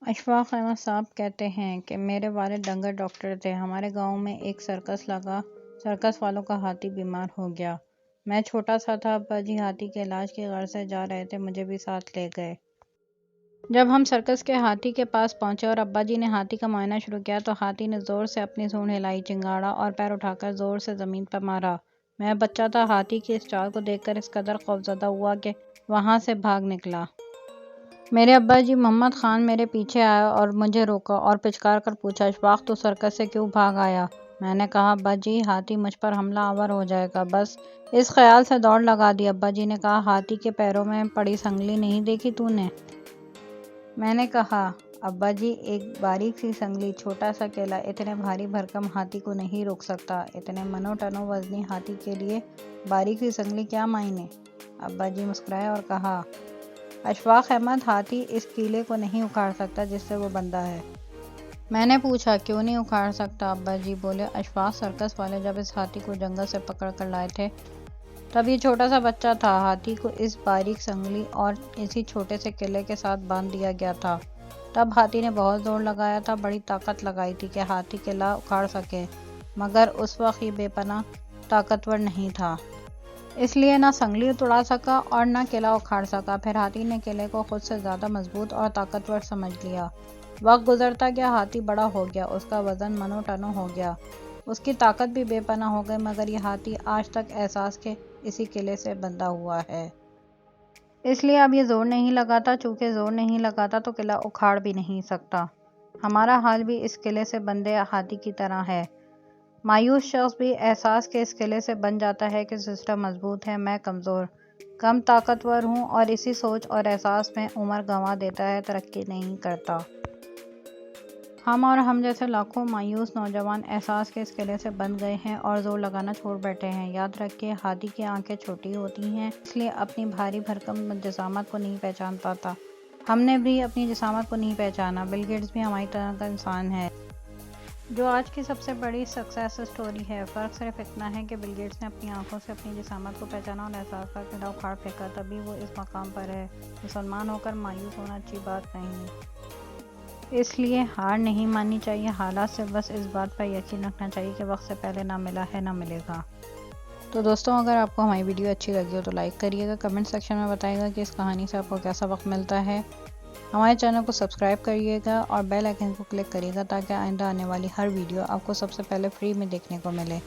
اشفاق احمد صاحب کہتے ہیں کہ میرے والد ڈنگر ڈاکٹر تھے۔ ہمارے گاؤں میں ایک سرکس لگا۔ سرکس والوں کا ہاتھی بیمار ہو گیا۔ میں چھوٹا سا تھا، ابا جی ہاتھی کے علاج کی غرض سے جا رہے تھے، مجھے بھی ساتھ لے گئے۔ جب ہم سرکس کے ہاتھی کے پاس پہنچے اور ابا جی نے ہاتھی کا معائنہ شروع کیا تو ہاتھی نے زور سے اپنی سونڈ ہلائی، چنگاڑا اور پیر اٹھا کر زور سے زمین پر مارا۔ میں بچہ تھا، ہاتھی کی اس چال کو دیکھ کر اس قدر خوفزدہ ہوا کہ وہاں سے بھاگ نکلا۔ میرے ابا جی محمد خان میرے پیچھے آئے اور مجھے روکا اور پچکار کر پوچھا، اشفاق تو سرکس سے کیوں بھاگ آیا؟ میں نے کہا، ابا جی ہاتھی مجھ پر حملہ آور ہو جائے گا، بس اس خیال سے دوڑ لگا دی۔ ابا جی نے کہا، ہاتھی کے پیروں میں پڑی سنگلی نہیں دیکھی تو نے؟ میں نے کہا، ابا جی ایک باریک سی سنگلی، چھوٹا سا کیلا اتنے بھاری بھرکم ہاتھی کو نہیں روک سکتا۔ اتنے منو ٹنو وزنی ہاتھی کے لیے باریک سی سنگلی کیا معنی؟ ابا جی مسکرائے اور کہا، اشفاق احمد، ہاتھی اس کیلے کو نہیں اکھاڑ سکتا جس سے وہ بندھا ہے۔ میں نے پوچھا، کیوں نہیں اکھاڑ سکتا؟ ابا جی بولے، اشفاق، سرکس والے جب اس ہاتھی کو جنگل سے پکڑ کر لائے تھے تب یہ چھوٹا سا بچہ تھا۔ ہاتھی کو اس باریک سنگلی اور اسی چھوٹے سے کیلے کے ساتھ باندھ دیا گیا تھا۔ تب ہاتھی نے بہت زور لگایا تھا، بڑی طاقت لگائی تھی کہ ہاتھی کیلا اکھاڑ سکے، مگر اس وقت یہ بے پناہ طاقتور نہیں تھا، اس لیے نہ سنگلی توڑا سکا اور نہ کیلا اکھاڑ سکا۔ پھر ہاتھی نے کیلے کو خود سے زیادہ مضبوط اور طاقتور سمجھ لیا۔ وقت گزرتا گیا، ہاتھی بڑا ہو گیا، اس کا وزن منو ٹنو ہو گیا، اس کی طاقت بھی بے پناہ ہو گئی، مگر یہ ہاتھی آج تک احساس کے اسی کیلے سے بندھا ہوا ہے۔ اس لیے اب یہ زور نہیں لگاتا، چونکہ زور نہیں لگاتا تو کیلا اکھاڑ بھی نہیں سکتا۔ ہمارا حال بھی اس کیلے سے بندھے ہاتھی کی طرح ہے۔ مایوس شخص بھی احساس کے اس کیلے سے بندھ جاتا ہے کہ سسٹم مضبوط ہے، میں کمزور، کم طاقتور ہوں، اور اسی سوچ اور احساس میں عمر گنوا دیتا ہے، ترقی نہیں کرتا۔ ہم اور ہم جیسے لاکھوں مایوس نوجوان احساس کے اس کیلے سے بندھ گئے ہیں اور زور لگانا چھوڑ بیٹھے ہیں۔ یاد رکھیے، ہاتھی کی آنکھیں چھوٹی ہوتی ہیں، اس لیے اپنی بھاری بھرکم جسامت کو نہیں پہچان پاتا۔ ہم نے بھی اپنی جسامت کو نہیں پہچانا۔ بل گیٹس بھی ہماری طرح کا انسان ہے، جو آج کی سب سے بڑی سکسیس سٹوری ہے۔ فرق صرف اتنا ہے کہ بل گیٹس نے اپنی آنکھوں سے اپنی جسامت کو پہچانا اور احساس کا کیلا اکھاڑ پھینکا، تبھی وہ اس مقام پر ہے۔ مسلمان ہو کر مایوس ہونا اچھی بات نہیں، اس لیے ہار نہیں ماننی چاہیے، حالات سے بس اس بات پر یقین رکھنا چاہیے کہ وقت سے پہلے نہ ملا ہے نہ ملے گا۔ تو دوستوں، اگر آپ کو ہماری ویڈیو اچھی لگی ہو تو لائک کریے گا، کمنٹ سیکشن میں بتائیے گا کہ اس کہانی سے آپ کو کیسا وقت ملتا ہے۔ ہمارے چینل کو سبسکرائب کریے گا اور بیل آئیکن کو کلک کریے گا تاکہ آئندہ آنے والی ہر ویڈیو آپ کو سب سے پہلے فری میں دیکھنے کو ملے۔